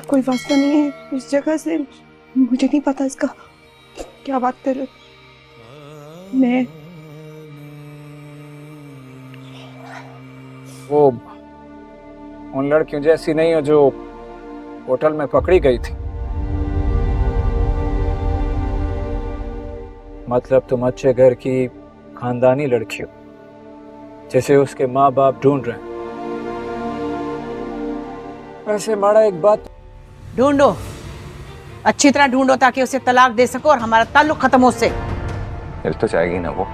कोई वास्ता नहीं है इस जगह से, मुझे नहीं पता इसका। क्या बात कर रहे हो? मैं वो उन लड़कियों जैसी नहीं हो जो होटल में पकड़ी गई थी। मतलब तुम अच्छे घर की खानदानी लड़की हो जिसे उसके माँ बाप ढूंढ रहे हैं। वैसे माड़ा एक बात, ढूंढो, अच्छी तरह ढूंढो ताकि उसे तलाक दे सको और हमारा ताल्लुक खत्म हो उससे। मिल तो जाएगी ना वो।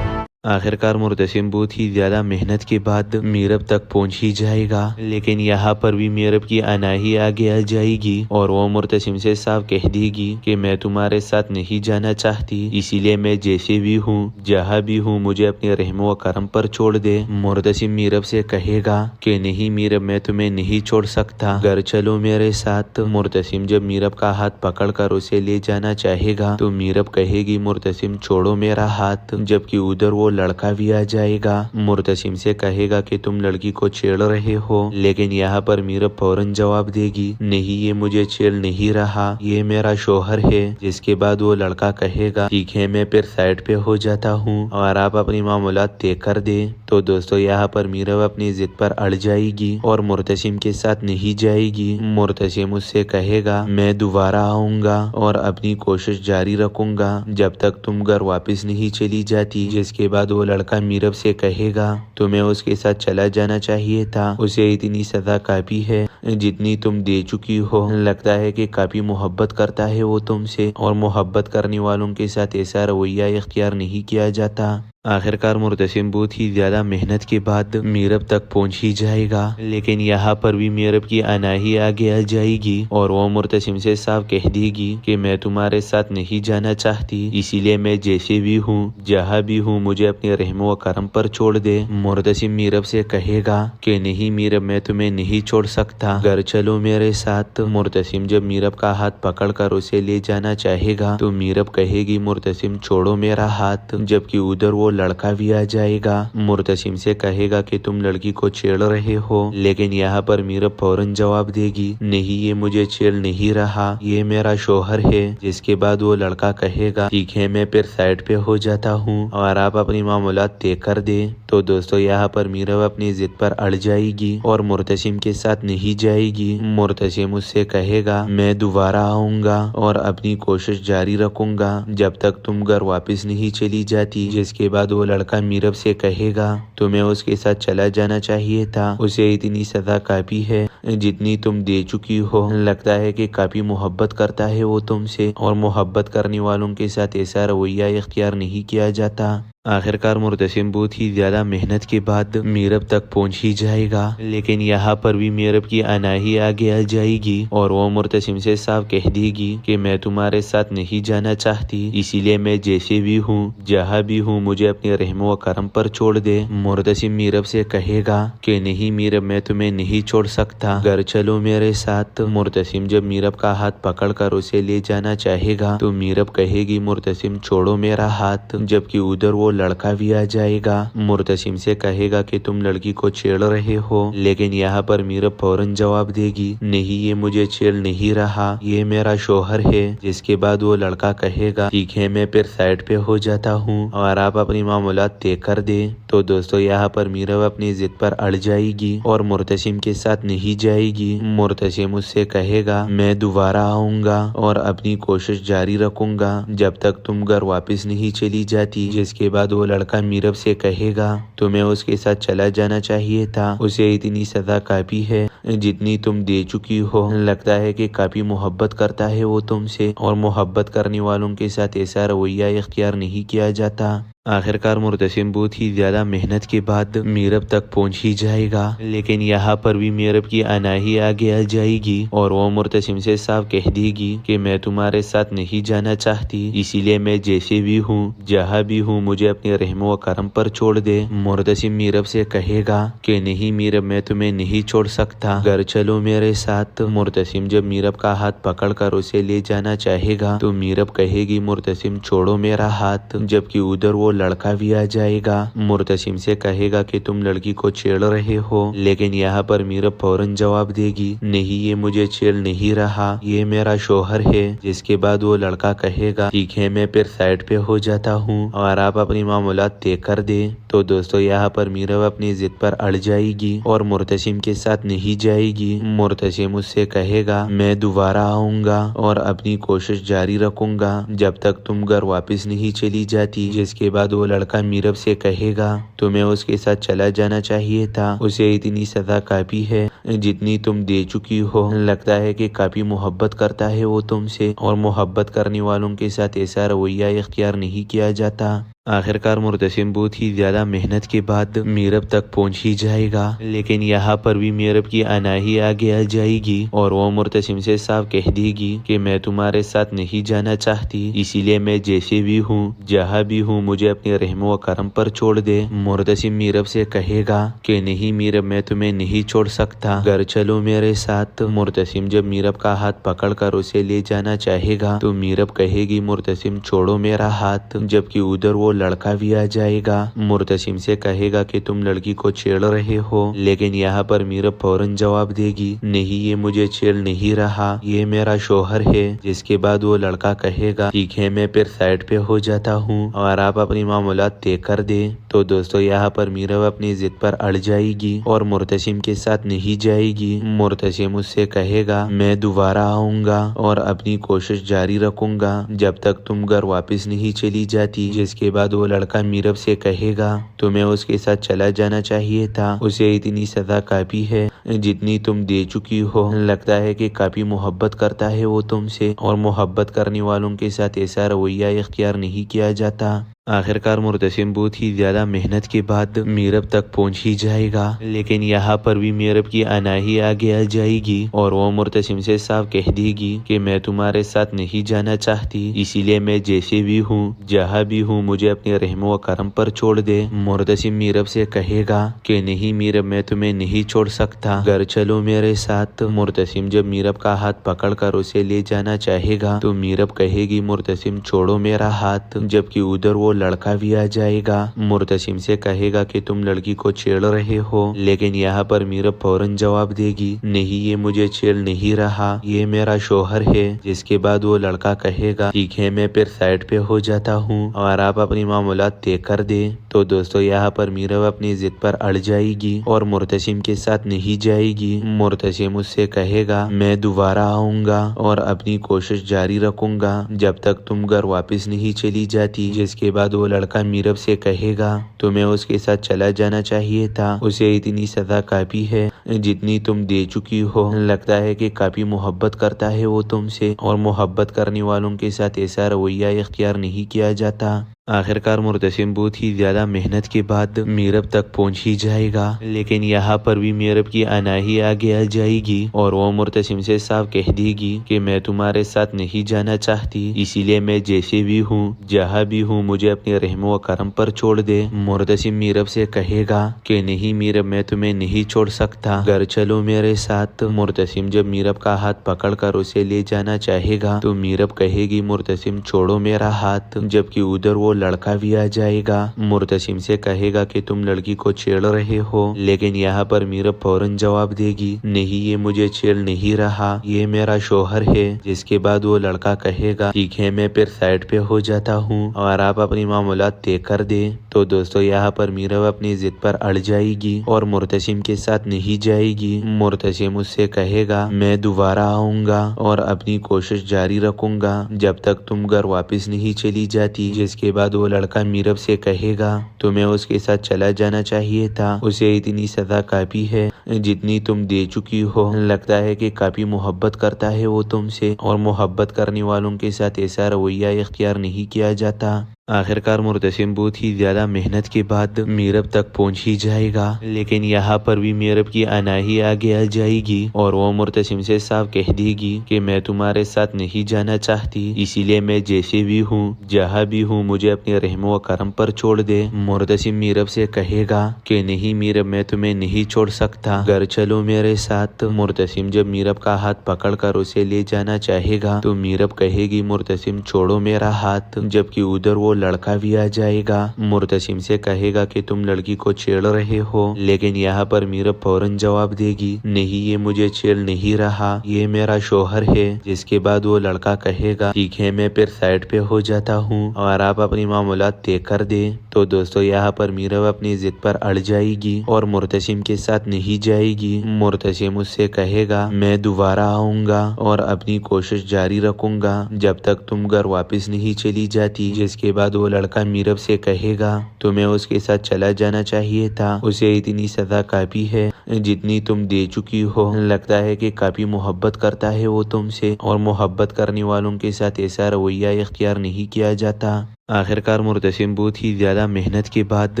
आखिरकार मुर्तसिम बहुत ही ज्यादा मेहनत के बाद मीरब तक पहुंच ही जाएगा, लेकिन यहाँ पर भी मीरब की अनाही आगे आ जाएगी और वो मुर्तसिम से साफ कह देगी कि मैं तुम्हारे साथ नहीं जाना चाहती, इसीलिए मैं जैसे भी हूँ जहाँ भी हूँ मुझे अपने रहम व करम पर छोड़ दे। मुर्तसिम मीरब से कहेगा कि नहीं मीरब, मैं तुम्हें नहीं छोड़ सकता, घर चलो मेरे साथ। मुर्तसिम जब मीरब का हाथ पकड़ कर उसे ले जाना चाहेगा तो मीरब कहेगी मुर्तसिम छोड़ो मेरा हाथ, जबकि उधर वो लड़का भी आ जाएगा। मुर्तसिम से कहेगा कि तुम लड़की को छेड़ रहे हो, लेकिन यहाँ पर मीरब फौरन जवाब देगी नहीं, ये मुझे छेड़ नहीं रहा, ये मेरा शोहर है। जिसके बाद वो लड़का कहेगा ठीक है मैं फिर साइड पे हो जाता हूँ और आप अपनी मामूलात तय कर दे। तो दोस्तों यहाँ पर मीरब अपनी जिद पर अड़ जाएगी और मुर्तसिम के साथ नहीं जाएगी। मुर्तसिम उससे कहेगा मैं दोबारा आऊंगा और अपनी कोशिश जारी रखूंगा जब तक तुम घर वापस नहीं चली जाती। जिसके बाद वो लड़का मीरब से कहेगा तुम्हें उसके साथ चला जाना चाहिए था, उसे इतनी सजा काफी है जितनी तुम दे चुकी हो। लगता है कि काफी मोहब्बत करता है वो तुमसे, और मोहब्बत करने वालों के साथ ऐसा रवैया इख्तियार नहीं किया जाता। आखिरकार मुर्तसिम बहुत ही ज्यादा मेहनत के बाद मीरब तक पहुंच ही जाएगा, लेकिन यहाँ पर भी मीरब की अनाही आगे आ जाएगी और वो मुर्तसिम से साफ कह देगी कि मैं तुम्हारे साथ नहीं जाना चाहती, इसीलिए मैं जैसे भी हूँ जहाँ भी हूँ मुझे अपने रहम व करम पर छोड़ दे। मुर्तसिम मीरब से कहेगा कि नहीं मीरब, मैं तुम्हें नहीं छोड़ सकता, घर चलो मेरे साथ। मुर्तसिम जब मीरब का हाथ पकड़ कर उसे ले जाना चाहेगा तो मीरब कहेगी मुर्तसिम छोड़ो मेरा हाथ, जबकि उधर वो लड़का भी आ जाएगा। मुर्तसिम से कहेगा कि तुम लड़की को छेड़ रहे हो, लेकिन यहाँ पर मीरब फौरन जवाब देगी नहीं, ये मुझे छेड़ नहीं रहा, ये मेरा शोहर है। जिसके बाद वो लड़का कहेगा ठीक है मैं फिर साइड पे हो जाता हूँ और आप अपनी मामूलात तय कर दे। तो दोस्तों यहाँ पर मीरब अपनी जिद पर अड़ जाएगी और मुर्तसिम के साथ नहीं जाएगी। मुर्तसिम उससे कहेगा मैं दोबारा आऊंगा और अपनी कोशिश जारी रखूंगा जब तक तुम घर वापस नहीं चली जाती। जिसके बाद वो लड़का मीरब से कहेगा तुम्हें उसके साथ चला जाना चाहिए था, उसे इतनी सजा काफी है जितनी तुम दे चुकी हो। लगता है कि काफी मोहब्बत करता है वो तुमसे, और मोहब्बत करने वालों के साथ ऐसा रवैया इख्तियार नहीं किया जाता। आखिरकार मुर्तसिम बहुत ही ज्यादा मेहनत के बाद मीरब तक पहुंच ही जाएगा, लेकिन यहाँ पर भी मीरब की अनाही आगे आ जाएगी और वो मुर्तसिम से साफ कह देगी कि मैं तुम्हारे साथ नहीं जाना चाहती, इसीलिए मैं जैसे भी हूँ जहाँ भी हूँ मुझे अपने रहम व करम पर छोड़ दे। मुर्तसिम मीरब से कहेगा कि नहीं मीरब, मैं तुम्हें नहीं छोड़ सकता, घर चलो मेरे साथ। मुर्तसिम जब मीरब का हाथ पकड़ कर उसे ले जाना चाहेगा तो मीरब कहेगी मुर्तसिम छोड़ो मेरा हाथ, जबकि उधर वो लड़का भी आ जाएगा। मुर्तसिम से कहेगा कि तुम लड़की को छेड़ रहे हो, लेकिन यहाँ पर मीरब फौरन जवाब देगी नहीं, ये मुझे छेड़ नहीं रहा, ये मेरा शोहर है। जिसके बाद वो लड़का कहेगा ठीक है मैं फिर साइड पे हो जाता हूँ और आप अपनी मामूलात तय कर दे। तो दोस्तों यहाँ पर मीरब अपनी जिद पर अड़ जाएगी और मुर्तसिम के साथ नहीं जाएगी। मुर्तसिम उससे कहेगा मैं दोबारा आऊंगा और अपनी कोशिश जारी रखूंगा जब तक तुम घर वापस नहीं चली जाती। जिसके बाद वो लड़का मीरब से कहेगा तुम्हें उसके साथ चला जाना चाहिए था, उसे इतनी सजा काफी है जितनी तुम दे चुकी हो। लगता है कि काफी मोहब्बत करता है वो तुमसे, और मोहब्बत करने वालों के साथ ऐसा रवैया इख्तियार नहीं किया जाता। आखिरकार मुर्तसिम बहुत ही ज्यादा मेहनत के बाद मीरब तक पहुंच ही जाएगा, लेकिन यहाँ पर भी मीरब की अनाही आगे आ जाएगी और वो मुर्तसिम से साफ कह देगी कि मैं तुम्हारे साथ नहीं जाना चाहती, इसीलिए मैं जैसे भी हूँ जहाँ भी हूँ मुझे अपने रहम व करम पर छोड़ दे। मुर्तसिम मीरब से कहेगा कि नहीं मीरब, मैं तुम्हें नहीं छोड़ सकता, घर चलो मेरे साथ। मुर्तसिम जब मीरब का हाथ पकड़ कर उसे ले जाना चाहेगा तो मीरब कहेगी मुर्तसिम छोड़ो मेरा हाथ, जबकि उधर वो लड़का भी आ जाएगा। मुर्तसिम से कहेगा कि तुम लड़की को छेड़ रहे हो, लेकिन यहाँ पर मीरब फौरन जवाब देगी, नहीं ये मुझे छेड़ नहीं रहा, ये मेरा शोहर है। जिसके बाद वो लड़का कहेगा, ठीक है मैं फिर साइड पे हो जाता हूँ और आप अपनी मामूलात तय कर दे। तो दोस्तों यहाँ पर मीरब अपनी जिद पर अड़ जाएगी और मुर्तसिम के साथ नहीं जाएगी। मुर्तसिम उससे कहेगा, मैं दोबारा आऊंगा और अपनी कोशिश जारी रखूंगा जब तक तुम घर वापस नहीं चली जाती। जिसके बाद वो लड़का मीरब से कहेगा, तुम्हें उसके साथ चला जाना चाहिए था, उसे इतनी सजा काफी है जितनी तुम दे चुकी हो। लगता है कि काफी मोहब्बत करता है वो तुमसे, और मोहब्बत करने वालों के साथ ऐसा रवैया इख्तियार नहीं किया जाता। आखिरकार मुर्तसिम बहुत ही ज्यादा मेहनत के बाद मीरब तक पहुंच ही जाएगा, लेकिन यहाँ पर भी मीरब की अनाही आगे आ जाएगी और वो मुर्तसिम से साफ कह देगी कि मैं तुम्हारे साथ नहीं जाना चाहती, इसीलिए मैं जैसे भी हूँ जहाँ भी हूँ मुझे अपने रहमो व करम पर छोड़ दे। मुर्तसिम मीरब से कहेगा कि नहीं मीरब मैं तुम्हें नहीं छोड़ सकता, घर चलो मेरे साथ। मुर्तसिम जब मीरब का हाथ पकड़ कर उसे ले जाना चाहेगा तो मीरब कहेगी, मुर्तसिम छोड़ो मेरा हाथ। जबकि उधर वो लड़का भी आ जाएगा। मुर्तसिम से कहेगा कि तुम लड़की को छेड़ रहे हो, लेकिन यहाँ पर मीरब फौरन जवाब देगी, नहीं ये मुझे छेड़ नहीं रहा, ये मेरा शोहर है। जिसके बाद वो लड़का कहेगा, ठीक है मैं फिर साइड पे हो जाता हूँ और आप अपनी मामूलात तय कर दे। तो दोस्तों यहाँ पर मीरब अपनी जिद पर अड़ जाएगी और मुर्तसिम के साथ नहीं जाएगी। मुर्तसिम उससे कहेगा, मैं दोबारा आऊंगा और अपनी कोशिश जारी रखूंगा जब तक तुम घर वापस नहीं चली जाती। जिसके बाद वो लड़का मीरब से कहेगा, तुम्हें उसके साथ चला जाना चाहिए था, उसे इतनी सजा काफी है जितनी तुम दे चुकी हो। लगता है कि काफी मोहब्बत करता है वो तुमसे, और मोहब्बत करने वालों के साथ ऐसा रवैया इख्तियार नहीं किया जाता। आखिरकार मुर्तसिम बहुत ही ज्यादा मेहनत के बाद मीरब तक पहुंच ही जाएगा, लेकिन यहाँ पर भी मीरब की अनाही आगे आ जाएगी और वो मुर्तसिम से साफ कह देगी कि मैं तुम्हारे साथ नहीं जाना चाहती, इसीलिए मैं जैसे भी हूँ जहाँ भी हूँ मुझे अपने रहमो व करम पर छोड़ दे। मुर्तसिम मीरब से कहेगा कि नहीं मीरब मैं तुम्हें नहीं छोड़ सकता, घर चलो मेरे साथ। मुर्तसिम जब मीरब का हाथ पकड़ कर उसे ले जाना चाहेगा तो मीरब कहेगी, मुर्तसिम छोड़ो मेरा हाथ। जबकि उधर वो लड़का भी आ जाएगा। मुर्तसिम से कहेगा कि तुम लड़की को छेड़ रहे हो, लेकिन यहाँ पर मीरब फौरन जवाब देगी, नहीं ये मुझे छेड़ नहीं रहा, ये मेरा शोहर है। जिसके बाद वो लड़का कहेगा, ठीक है मैं फिर साइड पे हो जाता हूँ और आप अपनी मामूलात तय कर दे। तो दोस्तों यहाँ पर मीरब अपनी जिद पर अड़ जाएगी और मुर्तसिम के साथ नहीं जाएगी। मुर्तसिम उससे कहेगा, मैं दोबारा आऊंगा और अपनी कोशिश जारी रखूंगा जब तक तुम घर वापस नहीं चली जाती। जिसके बाद वो लड़का मीरब से कहेगा, तुम्हें उसके साथ चला जाना चाहिए था, उसे इतनी सजा काफी है जितनी तुम दे चुकी हो। लगता है कि काफी मोहब्बत करता है वो तुमसे, और मोहब्बत करने वालों के साथ ऐसा रवैया इख्तियार नहीं किया जाता। आखिरकार मुर्तसिम बहुत ही ज्यादा मेहनत के बाद मीरब तक पहुंच ही जाएगा, लेकिन यहाँ पर भी मीरब की अनाही आगे आ जाएगी और वो मुर्तसिम से साफ कह देगी कि मैं तुम्हारे साथ नहीं जाना चाहती, इसीलिए मैं जैसे भी हूँ जहाँ भी हूँ मुझे अपने रहमो व करम पर छोड़ दे। मुर्तसिम मीरब से कहेगा कि नहीं मीरब मैं तुम्हें नहीं छोड़ सकता, घर चलो मेरे साथ। मुर्तसिम जब मीरब का हाथ पकड़ कर उसे ले जाना चाहेगा तो मीरब कहेगी, मुर्तसिम छोड़ो मेरा हाथ। जबकि उधर वो लड़का भी आ जाएगा। मुर्तसिम से कहेगा कि तुम लड़की को छेड़ रहे हो, लेकिन यहाँ पर मीरब फौरन जवाब देगी, नहीं ये मुझे छेड़ नहीं रहा, ये मेरा शोहर है। जिसके बाद वो लड़का कहेगा, ठीक है मैं फिर साइड पे हो जाता हूँ और आप अपनी मामूलात तय कर दे। तो दोस्तों यहाँ पर मीरब अपनी जिद पर अड़ जाएगी और मुर्तसिम के साथ नहीं जाएगी। मुर्तसिम उससे कहेगा, मैं दोबारा आऊंगा और अपनी कोशिश जारी रखूंगा जब तक तुम घर वापस नहीं चली जाती। जिसके बाद वो लड़का मीरब से कहेगा, तुम्हें उसके साथ चला जाना चाहिए था, उसे इतनी सजा काफी है जितनी तुम दे चुकी हो। लगता है कि काफी मोहब्बत करता है वो तुमसे, और मोहब्बत करने वालों के साथ ऐसा रवैया इख्तियार नहीं किया जाता। आखिरकार मुर्तसिम बहुत ही ज्यादा मेहनत के बाद मीरब तक पहुंच ही जाएगा, लेकिन यहाँ पर भी मीरब की अनाही आगे आ जाएगी और वो मुर्तसिम से साफ कह देगी कि मैं तुम्हारे साथ नहीं जाना चाहती, इसीलिए मैं जैसे भी हूँ जहाँ भी हूँ मुझे अपने रहमो व करम पर छोड़ दे। मुर्तसिम मीरब से कहेगा कि नहीं मीरब मैं तुम्हें नहीं छोड़ सकता, घर चलो मेरे साथ। मुर्तसिम जब मीरब का हाथ पकड़ कर उसे ले जाना चाहेगा तो मीरब कहेगी, मुर्तसिम छोड़ो मेरा हाथ। जबकि उधर वो लड़का भी आ जाएगा। मुर्तसिम से कहेगा कि तुम लड़की को छेड़ रहे हो, लेकिन यहाँ पर मीरब फौरन जवाब देगी, नहीं ये मुझे छेड़ नहीं रहा, ये मेरा शोहर है। जिसके बाद वो लड़का कहेगा, ठीक है मैं फिर साइड पे हो जाता हूँ और आप अपनी मामूलात तय कर दे। तो दोस्तों यहाँ पर मीरब अपनी जिद पर अड़ जाएगी और मुर्तसिम के साथ नहीं जाएगी। मुर्तसिम उससे कहेगा, मैं दोबारा आऊंगा और अपनी कोशिश जारी रखूंगा जब तक तुम घर वापस नहीं चली जाती। जिसके बाद वो लड़का मीरब से कहेगा, तुम्हें उसके साथ चला जाना चाहिए था, उसे इतनी सजा काफी है जितनी तुम दे चुकी हो। लगता है कि काफी मोहब्बत करता है वो तुमसे, और मोहब्बत करने वालों के साथ ऐसा रवैया इख्तियार नहीं किया जाता। आखिरकार मुर्तसिम बहुत ही ज्यादा मेहनत के बाद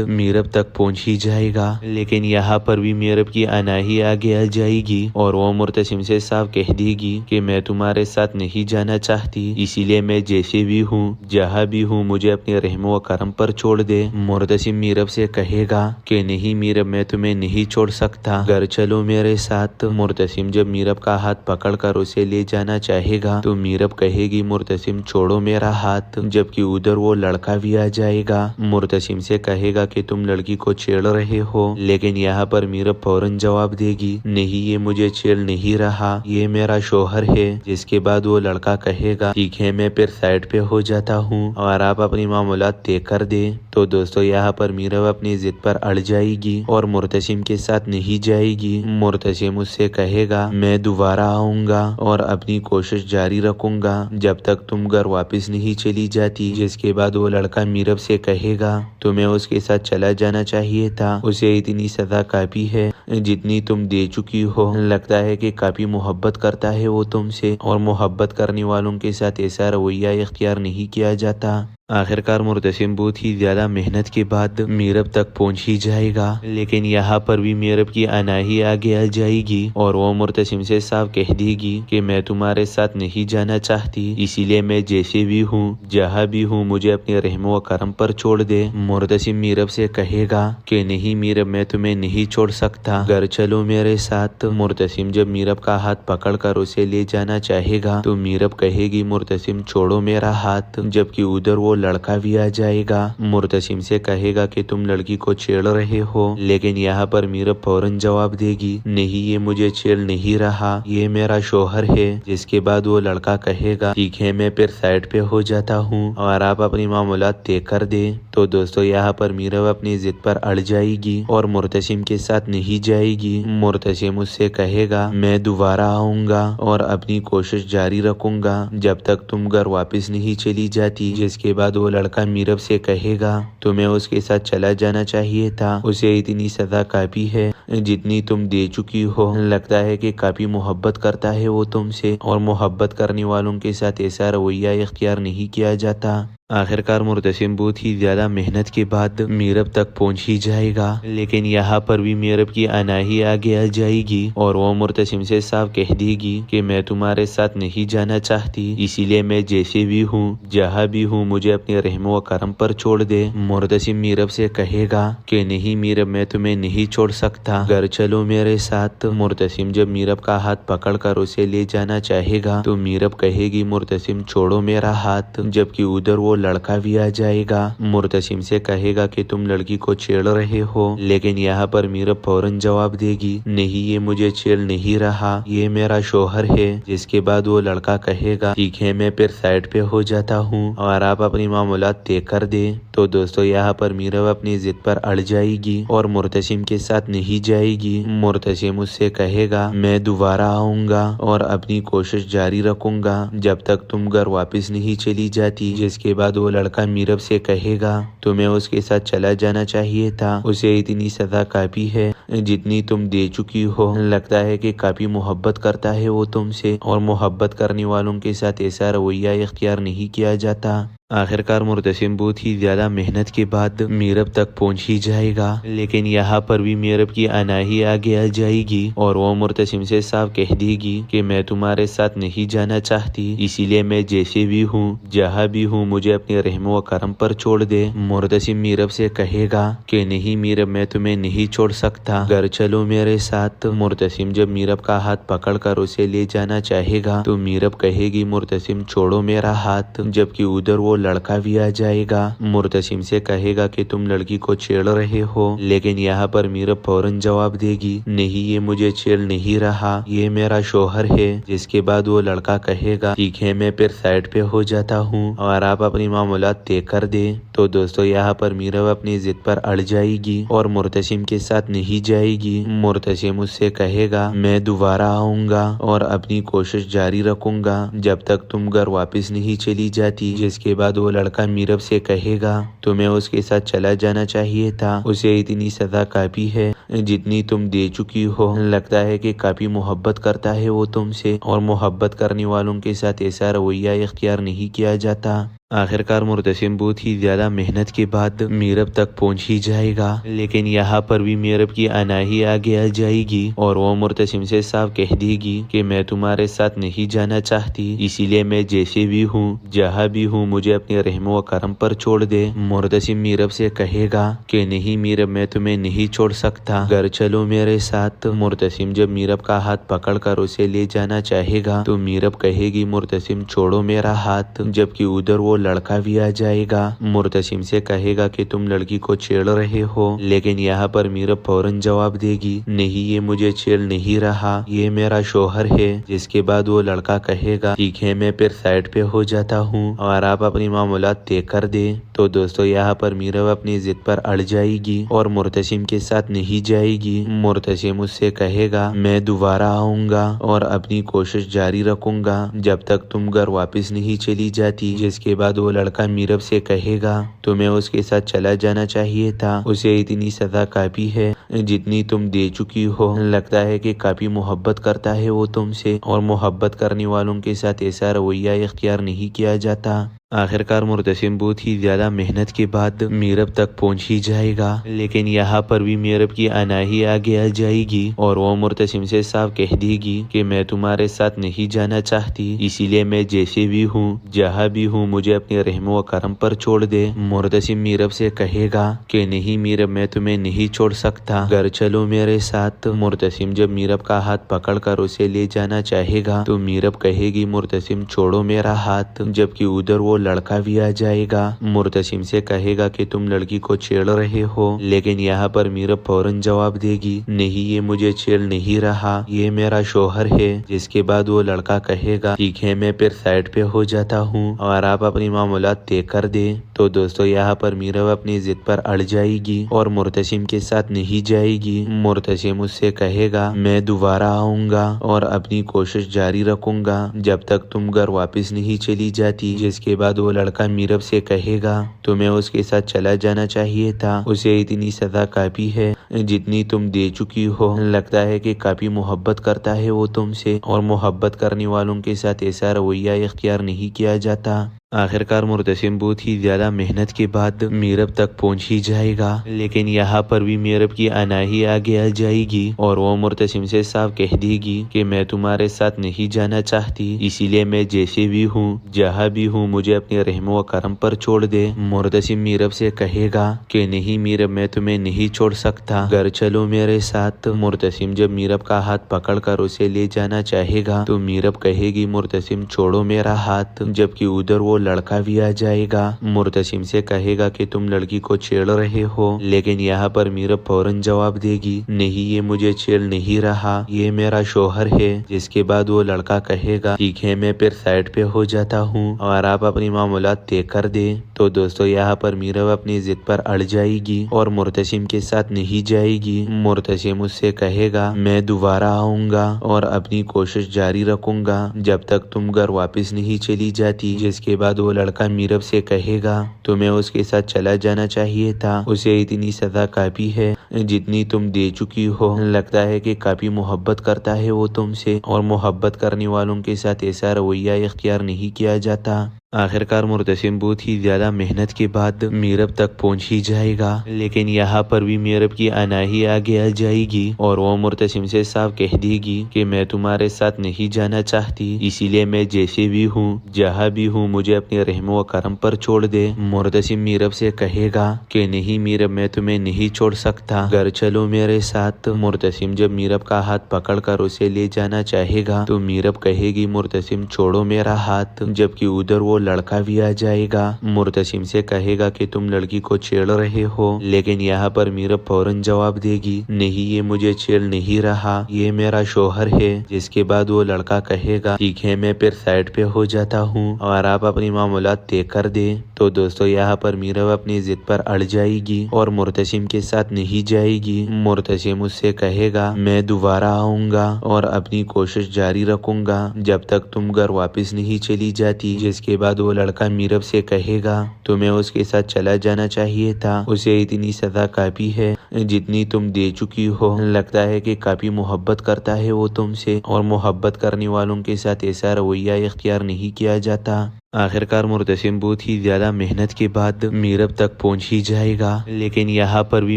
मीरब तक पहुंच ही जाएगा, लेकिन यहाँ पर भी मीरब की अनाही आगे आ जाएगी और वो मुर्तसिम से साफ कह देगी कि मैं तुम्हारे साथ नहीं जाना चाहती, इसीलिए मैं जैसे भी हूँ जहाँ भी हूँ मुझे अपने रहम व करम पर छोड़ दे। मुर्तसिम मीरब से कहेगा कि नहीं मीरब मैं तुम्हें नहीं छोड़ सकता, घर चलो मेरे साथ। मुर्तसिम जब मीरब का हाथ पकड़ कर उसे ले जाना चाहेगा तो मीरब कहेगी, मुर्तसिम छोड़ो मेरा हाथ, जबकि उधर वो लड़का भी आ जाएगा। मुर्तसिम से कहेगा कि तुम लड़की को छेड़ रहे हो, लेकिन यहाँ पर मीरब फौरन जवाब देगी, नहीं ये मुझे छेड़ नहीं रहा, ये मेरा शोहर है। जिसके बाद वो लड़का कहेगा, ठीक है मैं फिर साइड पे हो जाता हूँ और आप अपनी मामूलात तय कर दे। तो दोस्तों यहाँ पर मीरब अपनी जिद पर अड़ जाएगी और मुर्तसिम के साथ नहीं जाएगी। मुर्तसिम उससे कहेगा, मैं दोबारा आऊंगा और अपनी कोशिश जारी रखूंगा जब तक तुम घर वापस नहीं चली जाती। जिसके बाद वो लड़का मीरब से कहेगा, तुम्हें उसके साथ चला जाना चाहिए था, उसे इतनी सजा काफी है जितनी तुम दे चुकी हो। लगता है कि काफी मोहब्बत करता है वो तुमसे, और मोहब्बत करने वालों के साथ ऐसा रवैया इख्तियार नहीं किया जाता। आखिरकार मुर्तसिम बहुत ही ज्यादा मेहनत के बाद मीरब तक पहुंच ही जाएगा, लेकिन यहाँ पर भी मीरब की अनाही आगे आ जाएगी और वो मुर्तसिम से साफ कह देगी कि मैं तुम्हारे साथ नहीं जाना चाहती, इसीलिए मैं जैसे भी हूँ जहाँ भी हूँ मुझे अपने रहम व करम पर छोड़ दे। मुर्तसिम मीरब से कहेगा कि नहीं मीरब मैं तुम्हें नहीं छोड़ सकता, घर चलो मेरे साथ। मुर्तसिम जब मीरब का हाथ पकड़ कर उसे ले जाना चाहेगा तो मीरब कहेगी, मुर्तसिम छोड़ो मेरा हाथ, जबकि उधर वो लड़का भी आ जाएगा। मुर्तसिम से कहेगा कि तुम लड़की को छेड़ रहे हो, लेकिन यहाँ पर मीरब फौरन जवाब देगी, नहीं ये मुझे छेड़ नहीं रहा, ये मेरा शोहर है। जिसके बाद वो लड़का कहेगा, ठीक है मैं फिर साइड पे हो जाता हूँ और आप अपनी मामूलात तय कर दे। तो दोस्तों यहाँ पर मीरब अपनी जिद पर अड़ जाएगी और मुर्तसिम के साथ नहीं जाएगी। मुर्तसिम उससे कहेगा, मैं दोबारा आऊंगा और अपनी कोशिश जारी रखूंगा जब तक तुम घर वापस नहीं चली जाती। जिसके बाद वो लड़का मीरब से कहेगा, तुम्हें उसके साथ चला जाना चाहिए था, उसे इतनी सजा काफी है जितनी तुम दे चुकी हो। लगता है कि काफी मोहब्बत करता है वो तुमसे, और मोहब्बत करने वालों के साथ ऐसा रवैया इख्तियार नहीं किया जाता। आखिरकार मुर्तसिम बहुत ही ज्यादा मेहनत के बाद मीरब तक पहुंच ही जाएगा, लेकिन यहाँ पर भी मीरब की अनाही आगे आ जाएगी और वो मुर्तसिम से साफ कह देगी कि मैं तुम्हारे साथ नहीं जाना चाहती, इसीलिए मैं जैसे भी हूँ जहाँ भी हूँ मुझे अपने रहम व करम पर छोड़ दे। मुर्तसिम मीरब से कहेगा कि नहीं मीरब मैं तुम्हें नहीं छोड़ सकता, घर चलो मेरे साथ। मुर्तसिम जब मीरब का हाथ पकड़ कर उसे ले जाना चाहेगा तो मीरब कहेगी, मुर्तसिम छोड़ो मेरा हाथ, जबकि उधर वो लड़का भी आ जाएगा। मुर्तसिम से कहेगा कि तुम लड़की को छेड़ रहे हो, लेकिन यहाँ पर मीरब फौरन जवाब देगी, नहीं ये मुझे छेड़ नहीं रहा, ये मेरा शोहर है। जिसके बाद वो लड़का कहेगा, ठीक है मैं फिर साइड पे हो जाता हूँ और आप अपनी मामूलात तय कर दे। तो दोस्तों यहाँ पर मीरब अपनी जिद पर अड़ जाएगी और मुर्तसिम के साथ नहीं जाएगी। मुर्तसिम उससे कहेगा, मैं दोबारा आऊंगा और अपनी कोशिश जारी रखूंगा जब तक तुम घर वापस नहीं चली जाती। जिसके बाद वो लड़का मीरब से कहेगा, तुम्हें उसके साथ चला जाना चाहिए था, उसे इतनी सजा काफी है जितनी तुम दे चुकी हो। लगता है कि काफी मोहब्बत करता है वो तुमसे, और मोहब्बत करने वालों के साथ ऐसा रवैया इख्तियार नहीं किया जाता। आखिरकार मुर्तसिम बहुत ही ज्यादा मेहनत के बाद मीरब तक पहुंच ही जाएगा, लेकिन यहाँ पर भी मीरब की अनाही आगे आ जाएगी और वो मुर्तसिम से साफ कह देगी कि मैं तुम्हारे साथ नहीं जाना चाहती, इसीलिए मैं जैसे भी हूँ जहाँ भी हूँ मुझे अपने रहम व करम पर छोड़ दे। मुर्तसिम मीरब से कहेगा कि नहीं मीरब मैं तुम्हें नहीं छोड़ सकता, घर चलो मेरे साथ। मुर्तसिम जब मीरब का हाथ पकड़ कर उसे ले जाना चाहेगा तो मीरब कहेगी, मुर्तसिम छोड़ो मेरा हाथ, जबकि उधर वो وہ لڑکا بھی آ جائے گا۔ مرتسم سے کہے گا کہ تم لڑکی کو چھیڑ رہے ہو، لیکن یہاں پر میرب فوراً جواب دے گی نہیں، یہ مجھے چھیڑ نہیں رہا، یہ میرا شوہر ہے۔ جس کے بعد وہ لڑکا کہے گا ٹھیک ہے، میں پھر سائڈ پہ ہو جاتا ہوں اور آپ اپنی معاملات طے کر دیں۔ تو دوستو یہاں پر میرب اپنی ضد پر اڑ جائے گی اور مرتسم کے ساتھ نہیں جائے گی۔ مرتسم اس سے کہے گا میں دوبارہ آؤں گا اور اپنی کوشش جاری رکھوں گا جب تک تم گھر واپس نہیں چلی جاتی۔ جس کے بعد وہ لڑکا میرب سے کہے گا تمہیں اس کے ساتھ چلا جانا چاہیے تھا، اسے اتنی سزا کافی ہے جتنی تم دے چکی ہو، لگتا ہے کہ کافی محبت کرتا ہے وہ تم سے، اور محبت کرنے والوں کے ساتھ ایسا رویہ اختیار نہیں کیا جاتا۔ آخرکار مرتسم بہت ہی زیادہ محنت کے بعد میرب تک پہنچ ہی جائے گا، لیکن یہاں پر بھی میرب کی اناہی آگے آ جائے گی اور وہ مرتسم سے صاف کہہ دے گی کہ میں تمہارے ساتھ نہیں جانا چاہتی، اسی لیے میں جیسے بھی ہوں جہاں بھی ہوں مجھے اپنے رحم و کرم پر چھوڑ دے۔ مرتسم میرب سے کہے گا کہ نہیں میرب، میں تمہیں نہیں چھوڑ سکتا، گھر چلو میرے ساتھ۔ مرتسم جب میرب کا ہاتھ پکڑ کر اسے لے جانا چاہے گا تو میرب کہے گی مرتسم چھوڑو میرا ہاتھ، جبکہ ادھر وہ لڑکا بھی آ جائے گا۔ مرتسم سے کہے گا کہ تم لڑکی کو چھیڑ رہے ہو، لیکن یہاں پر میرب فوراً جواب دے گی نہیں، یہ مجھے چھیڑ نہیں رہا، یہ میرا شوہر ہے۔ جس کے بعد وہ لڑکا کہے گا ٹھیک ہے، میں پھر سائڈ پہ ہو جاتا ہوں اور آپ اپنی معاملات طے کر دیں۔ تو دوستو یہاں پر میرب اپنی ضد پر اڑ جائے گی اور مرتسم کے ساتھ نہیں جائے گی۔ مرتسم اس سے کہے گا میں دوبارہ آؤں گا اور اپنی کوشش جاری رکھوں گا جب تک تم گھر واپس نہیں چلی جاتی۔ جس کے بعد وہ لڑکا میرب سے کہے گا تمہیں اس کے ساتھ چلا جانا چاہیے تھا، اسے اتنی سزا کافی ہے جتنی تم دے چکی ہو، لگتا ہے کہ کافی محبت کرتا ہے وہ تم سے، اور محبت کرنے والوں کے ساتھ ایسا رویہ اختیار نہیں کیا جاتا۔ آخرکار مرتسم بہت ہی زیادہ محنت کے بعد میرب تک پہنچ ہی جائے گا، لیکن یہاں پر بھی میرب کی اناہی آگے آ جائے گی اور وہ مرتسم سے صاف کہہ دے گی کہ میں تمہارے ساتھ نہیں جانا چاہتی، اسی لیے میں جیسے بھی ہوں جہاں بھی ہوں مجھے اپنے رحم و کرم پر چھوڑ دے۔ مرتسم میرب سے کہے گا کہ نہیں میرب، میں تمہیں نہیں چھوڑ سکتا، گھر چلو میرے ساتھ۔ مرتسم جب میرب کا ہاتھ پکڑ کر اسے لے جانا چاہے گا تو میرب کہے گی مرتسم چھوڑو میرا ہاتھ، جبکہ ادھر وہ لڑکا بھی آ جائے گا۔ مرتسم سے کہے گا کہ تم لڑکی کو چھیڑ رہے ہو، لیکن یہاں پر میرب فوراً جواب دے گی نہیں، یہ مجھے چھیڑ نہیں رہا، یہ میرا شوہر ہے۔ جس کے بعد وہ لڑکا کہے گا ٹھیک ہے، میں پھر سائڈ پہ ہو جاتا ہوں اور آپ اپنی معاملات طے کر دیں۔ تو دوستو یہاں پر میرب اپنی ضد پر اڑ جائے گی اور مرتسم کے ساتھ نہیں جائے گی۔ مرتسم اس سے کہے گا میں دوبارہ آؤں گا اور اپنی کوشش جاری رکھوں گا جب تک تم گھر واپس نہیں چلی جاتی۔ جس کے بعد وہ لڑکا میرب سے کہے گا تمہیں اس کے ساتھ چلا جانا چاہیے تھا، اسے اتنی سزا کافی ہے جتنی تم دے چکی ہو، لگتا ہے کہ کافی محبت کرتا ہے وہ تم سے، اور محبت کرنے والوں کے ساتھ ایسا رویہ اختیار نہیں کیا جاتا۔ آخرکار مرتسم بہت ہی زیادہ محنت کے بعد میرب تک پہنچ ہی جائے گا، لیکن یہاں پر بھی میرب کی اناہی آگے آ جائے گی اور وہ مرتسم سے صاف کہہ دے گی کہ میں تمہارے ساتھ نہیں جانا چاہتی، اسی لیے میں جیسے بھی ہوں جہاں بھی ہوں مجھے اپنے رحم و کرم پر چھوڑ دے۔ مرتسم میرب سے کہے گا کہ نہیں میرب، میں تمہیں نہیں چھوڑ سکتا، گھر چلو میرے ساتھ۔ مرتسم جب میرب کا ہاتھ پکڑ کر اسے لے جانا چاہے گا تو میرب کہے گی مرتسم چھوڑو میرا ہاتھ، جبکہ ادھر وہ لڑکا بھی آ جائے گا۔ مرتسم سے کہے گا کہ تم لڑکی کو چھیڑ رہے ہو، لیکن یہاں پر میرب فوراً جواب دے گی نہیں، یہ مجھے چھیڑ نہیں رہا، یہ میرا شوہر ہے۔ جس کے بعد وہ لڑکا کہے گا ٹھیک ہے، میں پھر سائڈ پہ ہو جاتا ہوں اور آپ اپنی معاملات طے کر دیں۔ تو دوستو یہاں پر میرب اپنی ضد پر اڑ جائے گی اور مرتسم کے ساتھ نہیں جائے گی۔ مرتسم اس سے کہے گا میں دوبارہ آؤں گا اور اپنی کوشش جاری رکھوں گا جب تک تم گھر واپس نہیں چلی جاتی۔ جس کے بعد وہ لڑکا میرب سے کہے گا تمہیں اس کے ساتھ چلا جانا چاہیے تھا، اسے اتنی سزا کافی ہے جتنی تم دے چکی ہو، لگتا ہے کہ کافی محبت کرتا ہے وہ تم سے، اور محبت کرنے والوں کے ساتھ ایسا رویہ اختیار نہیں کیا جاتا۔ آخرکار مرتسم بہت ہی زیادہ محنت کے بعد میرب تک پہنچ ہی جائے گا، لیکن یہاں پر بھی میرب کی اناہی آگے آ جائے گی اور وہ مرتسم سے صاف کہہ دے گی کہ میں تمہارے ساتھ نہیں جانا چاہتی، اسی لیے میں جیسے بھی ہوں جہاں بھی ہوں مجھے اپنے رحم و کرم پر چھوڑ دے۔ مرتسم میرب سے کہے گا کہ نہیں میرب، میں تمہیں نہیں چھوڑ سکتا، था। घर चलो मेरे साथ। मुर्तसिम जब मीरब का हाथ पकड़कर उसे ले जाना चाहेगा तो मीरब कहेगी मुर्तसिम छोड़ो मेरा हाथ, जबकि उधर वो लड़का भी आ जाएगा। मुर्तसिम से कहेगा कि तुम लड़की को छेड़ रहे हो, लेकिन यहाँ पर मीरब फौरन जवाब देगी नहीं, ये मुझे छेड़ नहीं रहा, ये मेरा शोहर है। जिसके बाद वो लड़का कहेगा ठीक है मैं फिर साइड पे हो जाता हूँ और आप अपनी मामूलात तय कर दे। तो दोस्तों यहाँ पर मीरब अपनी जिद पर अड़ जाएगी और मुर्तसिम के साथ नहीं जाएगी। मुर्तसिम उससे कहेगा मैं दोबारा आऊंगा और अपनी कोशिश जारी रखूंगा जब तक तुम घर वापस नहीं चली जाती। जिसके बाद वो लड़का मीरब से कहेगा तुम्हें उसके साथ चला जाना चाहिए था, उसे इतनी सजा काफी है जितनी तुम दे चुकी हो। लगता है कि काफी मोहब्बत करता है वो तुमसे, और मोहब्बत करने वालों के साथ ऐसा रवैया इख्तियार नहीं किया जाता। आखिरकार मुर्तसिम बहुत ही ज्यादा मेहनत के बाद मीरब तक पहुंच ही जाएगा, लेकिन यहाँ पर भी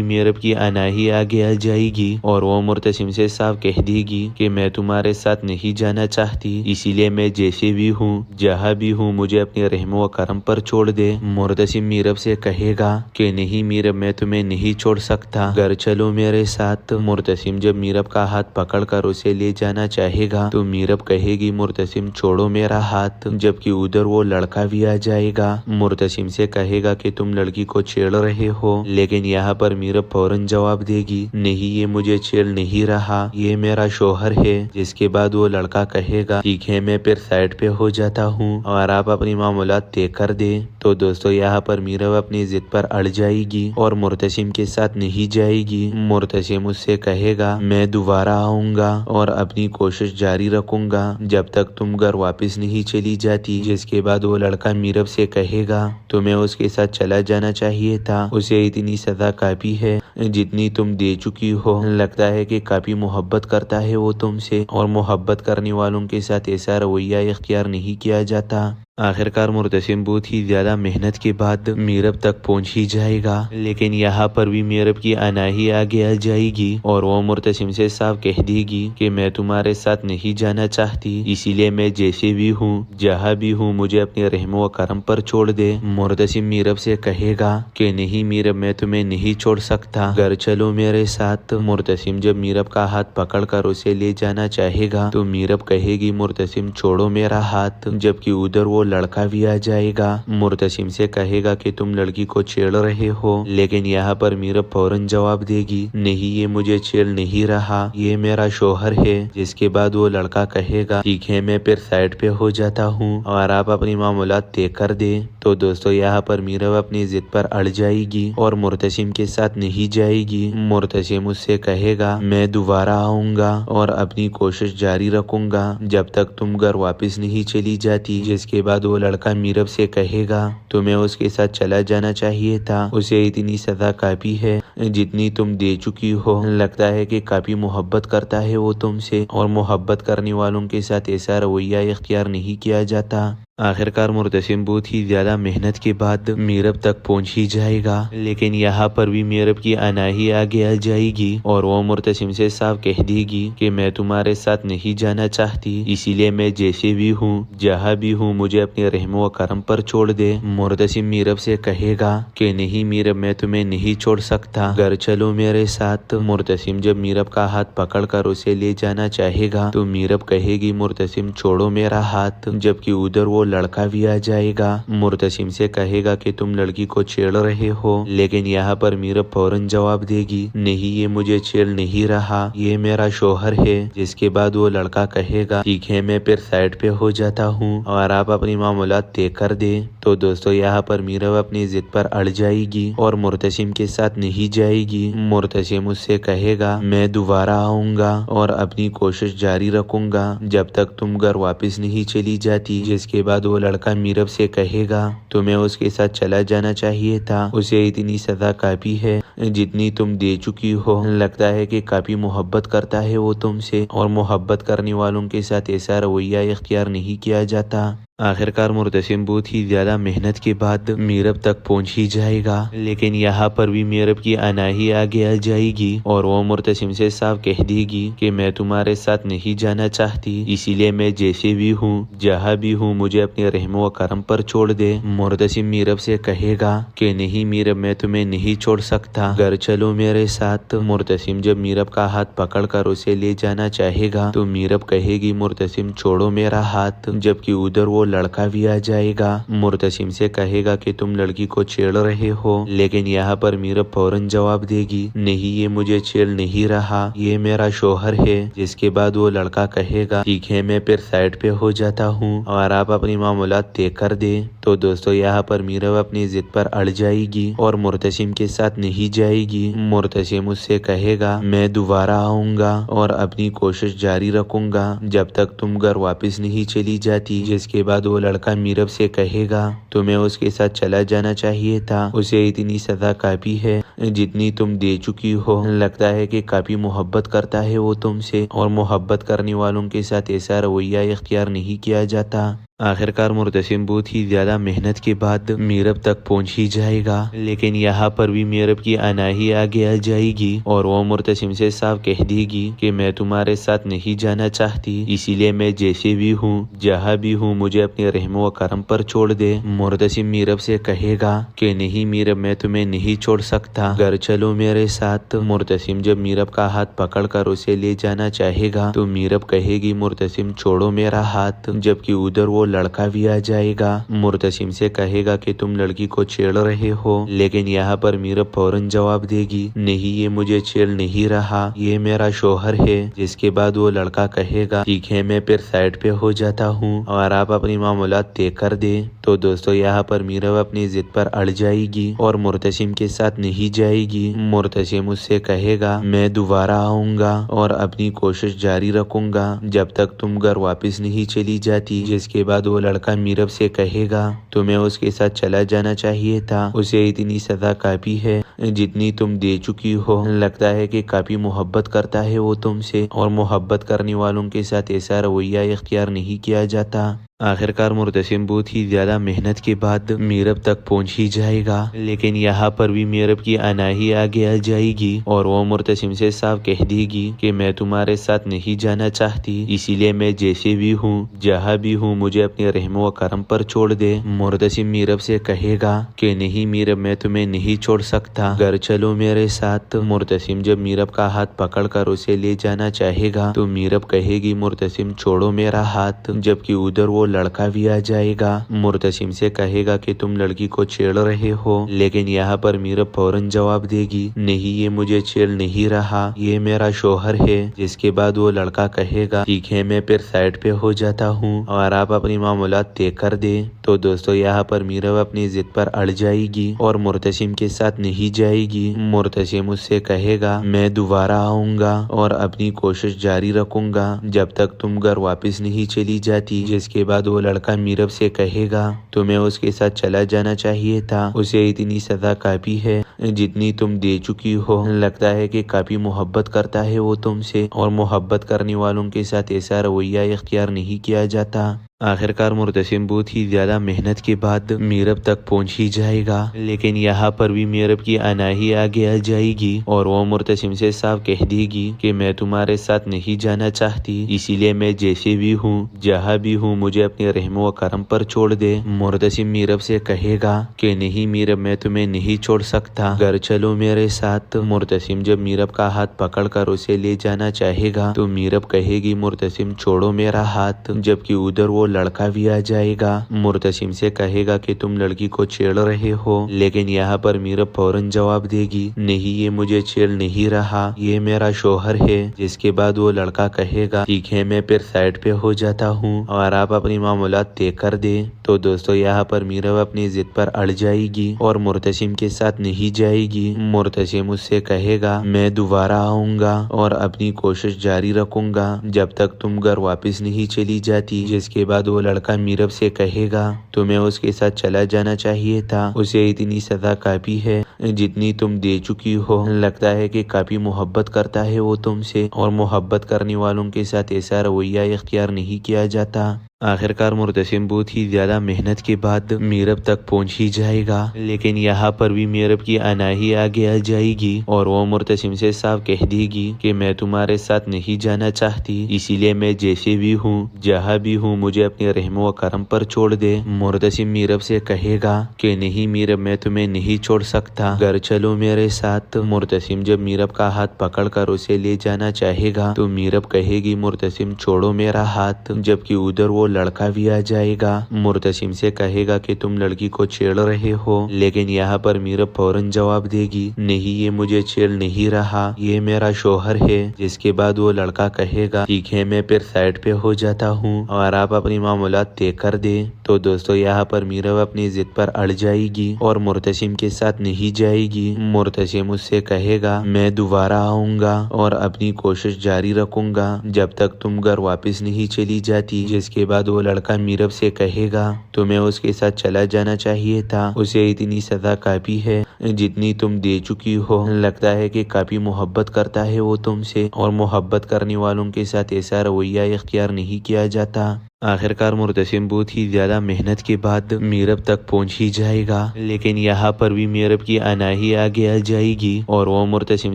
मीरब की अनाही आगे आ जाएगी और वो मुर्तसिम से साफ कह देगी कि मैं तुम्हारे साथ नहीं जाना चाहती, इसीलिए मैं जैसे भी हूँ जहाँ भी हूँ मुझे अपने रहमो व करम पर छोड़ दे। मुर्तसिम मीरब से कहेगा कि नहीं मीरब मैं तुम्हें नहीं छोड़ सकता, घर चलो मेरे साथ। मुर्तसिम जब मीरब का हाथ पकड़कर उसे ले जाना चाहेगा तो मीरब कहेगी मुर्तसिम छोड़ो मेरा हाथ, जबकि उधर वो लड़का भी आ जाएगा। मुर्तसिम से कहेगा कि तुम लड़की को छेड़ रहे हो, लेकिन यहाँ पर मीरब फौरन जवाब देगी नहीं, ये मुझे छेड़ नहीं रहा, ये मेरा शोहर है। जिसके बाद वो लड़का कहेगा ठीक है मैं फिर साइड पे हो जाता हूँ और आप अपनी मामूलात तय कर दे। तो दोस्तों यहाँ पर मीरब अपनी जिद पर अड़ जाएगी और मुर्तसिम के साथ नहीं जाएगी। मुर्तसिम उससे कहेगा मैं दोबारा आऊंगा और अपनी कोशिश जारी रखूंगा जब तक तुम घर वापस नहीं चली जाती। जिसके बाद वो लड़का मीरब से कहेगा तुम्हें उसके साथ चला जाना चाहिए था, उसे इतनी सजा काफी है जितनी तुम दे चुकी हो। लगता है कि काफी मोहब्बत करता है वो तुमसे, और मोहब्बत करने वालों के साथ ऐसा रवैया इख्तियार नहीं किया जाता। आखिरकार मुर्तसिम बहुत ही ज्यादा मेहनत के बाद मीरब तक पहुंच ही जाएगा, लेकिन यहाँ पर भी मीरब की अनाही आगे आ जाएगी और वो मुर्तसिम से साफ कह देगी कि मैं तुम्हारे साथ नहीं जाना चाहती, इसीलिए मैं जैसे भी हूँ जहाँ भी हूँ मुझे अपने रहमो व करम पर छोड़ दे। मुर्तसिम मीरब से कहेगा कि नहीं मीरब मैं तुम्हें नहीं छोड़ सकता, घर चलो मेरे साथ। मुर्तसिम जब मीरब का हाथ पकड़कर उसे ले जाना चाहेगा तो मीरब कहेगी मुर्तसिम छोड़ो मेरा हाथ, जबकि उधर वो लड़का भी आ जाएगा। मुर्तसिम से कहेगा कि तुम लड़की को छेड़ रहे हो, लेकिन यहाँ पर मीरब फौरन जवाब देगी नहीं, ये मुझे छेड़ नहीं रहा, ये मेरा शोहर है। जिसके बाद वो लड़का कहेगा ठीक है मैं फिर साइड पे हो जाता हूँ और आप अपनी मामूलात तय कर दे। तो दोस्तों यहाँ पर मीरब अपनी जिद पर अड़ जाएगी और मुर्तसिम के साथ नहीं जाएगी। मुर्तसिम उससे कहेगा मैं दोबारा आऊंगा और अपनी कोशिश जारी रखूंगा जब तक तुम घर वापस नहीं चली जाती। जिसके बाद वो लड़का मीरब से कहेगा तुम्हें उसके साथ चला जाना चाहिए था, उसे इतनी सजा काफी है जितनी तुम दे चुकी हो। लगता है कि काफी मोहब्बत करता है वो तुमसे, और मोहब्बत करने वालों के साथ ऐसा रवैया इख्तियार नहीं किया जाता। आखिरकार मुर्तसिम बहुत ही ज्यादा मेहनत के बाद मीरब तक पहुंच ही जाएगा, लेकिन यहाँ पर भी मीरब की अनाही आगे आ जाएगी और वो मुर्तसिम से साफ कह देगी कि मैं तुम्हारे साथ नहीं जाना चाहती, इसीलिए मैं जैसे भी हूँ जहाँ भी हूँ मुझे अपने रहमो व करम पर छोड़ दे। मुर्तसिम मीरब से कहेगा कि नहीं मीरब मैं तुम्हें नहीं छोड़ सकता, घर चलो मेरे साथ। मुर्तसिम जब मीरब का हाथ पकड़कर उसे ले जाना चाहेगा तो मीरब कहेगी मुर्तसिम छोड़ो मेरा हाथ, जबकि उधर वो लड़का भी आ जाएगा। मुर्तसिम से कहेगा कि तुम लड़की को छेड़ रहे हो, लेकिन यहाँ पर मीरब फौरन जवाब देगी नहीं, ये मुझे छेड़ नहीं रहा, ये मेरा शोहर है। जिसके बाद वो लड़का कहेगा ठीक है मैं फिर साइड पे हो जाता हूँ और आप अपनी मामूलात तय कर दे। तो दोस्तों यहाँ पर मीरब अपनी जिद पर अड़ जाएगी और मुर्तसिम के साथ नहीं जाएगी। मुर्तसिम उससे कहेगा मैं दोबारा आऊंगा और अपनी कोशिश जारी रखूंगा जब तक तुम घर वापस नहीं चली जाती। जिसके बाद वो लड़का मीरब से कहेगा तुम्हें उसके साथ चला जाना चाहिए था, उसे इतनी सजा काफी है जितनी तुम दे चुकी हो। लगता है कि काफी मोहब्बत करता है वो तुमसे, और मोहब्बत करने वालों के साथ ऐसा रवैया इख्तियार नहीं किया जाता। आखिरकार मुर्तसिम बहुत ही ज्यादा मेहनत के बाद मीरब तक पहुंच ही जाएगा, लेकिन यहाँ पर भी मीरब की अनाही आगे आ जाएगी और वो मुर्तसिम से साफ कह देगी कि मैं तुम्हारे साथ नहीं जाना चाहती, इसीलिए मैं जैसे भी हूँ जहाँ भी हूँ मुझे अपने रहमो व करम पर छोड़ दे। मुर्तसिम मीरब से कहेगा कि नहीं मीरब, मैं तुम्हें नहीं छोड़ सकता, घर चलो मेरे साथ। मुर्तसिम जब मीरब का हाथ पकड़ कर उसे ले जाना चाहेगा तो मीरब कहेगी मुर्तसिम छोड़ो मेरा हाथ, जबकि उधर वो लड़का भी आ जाएगा। मुर्तसिम से कहेगा कि तुम लड़की को छेड़ रहे हो, लेकिन यहाँ पर मीरब फौरन जवाब देगी नहीं, ये मुझे छेड़ नहीं रहा, ये मेरा शोहर है। जिसके बाद वो लड़का कहेगा ठीक है मैं फिर साइड पे हो जाता हूँ और आप अपनी मामूलात तय कर दे। तो दोस्तों यहाँ पर मीरब अपनी जिद पर अड़ जाएगी और मुर्तसिम के साथ नहीं जाएगी। मुर्तसिम उससे कहेगा मैं दोबारा आऊंगा और अपनी कोशिश जारी रखूंगा जब तक तुम घर वापस नहीं चली जाती। जिसके बाद वो लड़का मीरब से कहेगा तुम्हें उसके साथ चला जाना चाहिए था, उसे इतनी सजा काफी है जितनी तुम दे चुकी हो। लगता है कि काफी मोहब्बत करता है वो तुमसे, और मोहब्बत करने वालों के साथ ऐसा रवैया इख्तियार नहीं किया जाता। आखिरकार मुर्तसिम बहुत ही ज्यादा मेहनत के बाद मीरब तक पहुंच ही जाएगा, लेकिन यहाँ पर भी मीरब की अनाही आगे आ जाएगी और वो मुर्तसिम से साफ कह देगी कि मैं तुम्हारे साथ नहीं जाना चाहती, इसीलिए मैं जैसे भी हूँ जहाँ भी हूँ मुझे अपने रहमो व करम पर छोड़ दे। मुर्तसिम मीरब से कहेगा कि नहीं मीरब, मैं तुम्हें नहीं छोड़ सकता, घर चलो मेरे साथ। मुर्तसिम जब मीरब का हाथ पकड़ कर उसे ले जाना चाहेगा तो मीरब कहेगी मुर्तसिम छोड़ो मेरा हाथ, जबकि उधर वो लड़का भी आ जाएगा। मुर्तसिम से कहेगा कि तुम लड़की को छेड़ रहे हो, लेकिन यहाँ पर मीरब फौरन जवाब देगी नहीं, ये मुझे छेड़ नहीं रहा, ये मेरा शोहर है। जिसके बाद वो लड़का कहेगा ठीक है मैं फिर साइड पे हो जाता हूँ और आप अपनी मामूलात तय कर दे। तो दोस्तों यहाँ पर मीरब अपनी जिद पर अड़ जाएगी और मुर्तसिम के साथ नहीं जाएगी। मुर्तसिम उससे कहेगा मैं दोबारा आऊंगा और अपनी कोशिश जारी रखूंगा जब तक तुम घर वापस नहीं चली जाती। जिसके बाद वो लड़का मीरब से कहेगा तुम्हें उसके साथ चला जाना चाहिए था, उसे इतनी सजा काफी है जितनी तुम दे चुकी हो। लगता है कि काफी मोहब्बत करता है वो तुमसे, और मोहब्बत करने वालों के साथ ऐसा रवैया इख्तियार नहीं किया जाता। आखिरकार मुर्तसिम बहुत ही ज्यादा मेहनत के बाद मीरब तक पहुंच ही जाएगा, लेकिन यहाँ पर भी मीरब की अनाही आगे आ जाएगी और वो मुर्तसिम से साफ कह देगी कि मैं तुम्हारे साथ नहीं जाना चाहती, इसीलिए मैं जैसे भी हूँ जहाँ भी हूँ मुझे अपने रहमो व करम पर छोड़ दे। मुर्तसिम मीरब से कहेगा कि नहीं मीरब, मैं तुम्हें नहीं छोड़ सकता, घर चलो मेरे साथ। मुर्तसिम जब मीरब का हाथ पकड़ कर उसे ले जाना चाहेगा तो मीरब कहेगी मुर्तसिम छोड़ो मेरा हाथ, जबकि उधर वो लड़का भी आ जाएगा। मुर्तसिम से कहेगा कि तुम लड़की को छेड़ रहे हो, लेकिन यहाँ पर मीरब फौरन जवाब देगी नहीं, ये मुझे छेड़ नहीं रहा, ये मेरा शोहर है। जिसके बाद वो लड़का कहेगा ठीक है मैं फिर साइड पे हो जाता हूँ और आप अपनी मामूलात तय कर दे। तो दोस्तों यहाँ पर मीरब अपनी जिद पर अड़ जाएगी और मुर्तसिम के साथ नहीं जाएगी। मुर्तसिम उससे कहेगा मैं दोबारा आऊंगा और अपनी कोशिश जारी रखूंगा जब तक तुम घर वापस नहीं चली जाती। जिसके बाद वो लड़का मीरब से कहेगा तुम्हें उसके साथ चला जाना चाहिए था, उसे इतनी सजा काफी है जितनी तुम दे चुकी हो। लगता है कि काफी मोहब्बत करता है वो तुमसे, और मोहब्बत करने वालों के साथ ऐसा रवैया इख्तियार नहीं किया जाता। आखिरकार मुर्तसिम बहुत ही ज्यादा मेहनत के बाद मीरब तक पहुंच ही जाएगा, लेकिन यहाँ पर भी मीरब की अनाही आगे आ जाएगी और वो मुर्तसिम से साफ कह देगी कि मैं तुम्हारे साथ नहीं जाना चाहती, इसीलिए मैं जैसे भी हूँ जहाँ भी हूँ मुझे अपने रहमो व करम पर छोड़ दे। मुर्तसिम मीरब से कहेगा कि नहीं मीरब, मैं तुम्हें नहीं छोड़ सकता, घर चलो मेरे साथ। मुर्तसिम जब मीरब का हाथ पकड़ कर उसे ले जाना चाहेगा तो मीरब कहेगी मुर्तसिम छोड़ो मेरा हाथ, जबकि उधर वो लड़का भी आ जाएगा। मुर्तसिम से कहेगा कि तुम लड़की को छेड़ रहे हो, लेकिन यहाँ पर मीरब फौरन जवाब देगी नहीं, ये मुझे छेड़ नहीं रहा, ये मेरा शोहर है। जिसके बाद वो लड़का कहेगा ठीक है मैं फिर साइड पे हो जाता हूँ और आप अपनी मामूलात तय कर दे। तो दोस्तों यहाँ पर मीरब अपनी जिद पर अड़ जाएगी और मुर्तसिम के साथ नहीं जाएगी। मुर्तसिम उससे कहेगा मैं दोबारा आऊंगा और अपनी कोशिश जारी रखूंगा जब तक तुम घर वापस नहीं चली जाती। जिसके बाद वो लड़का मीरब से कहेगा तुम्हें उसके साथ चला जाना चाहिए था, उसे इतनी सजा काफी है जितनी तुम दे चुकी हो। लगता है कि काफी मोहब्बत करता है वो तुमसे, और मोहब्बत करने वालों के साथ ऐसा रवैया इख्तियार नहीं किया जाता। आखिरकार मुर्तसिम बहुत ही ज्यादा मेहनत के बाद मीरब तक पहुंच ही जाएगा, लेकिन यहाँ पर भी मीरब की अनाही आगे आ जाएगी और वो मुर्तसिम से साफ कह देगी कि मैं तुम्हारे साथ नहीं जाना चाहती, इसीलिए मैं जैसे भी हूँ जहाँ भी हूँ मुझे अपने रहमो व करम पर छोड़ दे। मुर्तसिम मीरब से कहेगा कि नहीं मीरब, मैं तुम्हें नहीं छोड़ सकता, घर चलो मेरे साथ। मुर्तसिम जब मीरब का हाथ पकड़कर उसे ले जाना चाहेगा तो मीरब कहेगी मुर्तसिम छोड़ो मेरा हाथ, जबकि उधर वो लड़का भी आ जाएगा। मुर्तसिम से कहेगा कि तुम लड़की को छेड़ रहे हो, लेकिन यहाँ पर मीरब फौरन जवाब देगी नहीं, ये मुझे छेड़ नहीं रहा, ये मेरा शोहर है। जिसके बाद वो लड़का कहेगा ठीक है मैं फिर साइड पे हो जाता हूँ और आप अपनी मामूलात तय कर दे। तो दोस्तों यहाँ पर मीरब अपनी जिद पर अड़ जाएगी और मुर्तसिम के साथ नहीं जाएगी। मुर्तसिम उससे कहेगा मैं दोबारा आऊंगा और अपनी कोशिश जारी रखूंगा जब तक तुम घर वापस नहीं चली जाती। जिसके बाद वो लड़का मीरब से कहेगा तुम्हें उसके साथ चला जाना चाहिए था, उसे इतनी सजा काफी है जितनी तुम दे चुकी हो। लगता है कि काफी मोहब्बत करता है वो तुमसे और मोहब्बत करने वालों के साथ ऐसा रवैया इख्तियार नहीं किया जाता। आखिरकार मुर्तसिम बहुत ही ज्यादा मेहनत के बाद मीरब तक पहुंच ही जाएगा, लेकिन यहाँ पर भी मीरब की अनाही आगे आ जाएगी और वो मुर्तसिम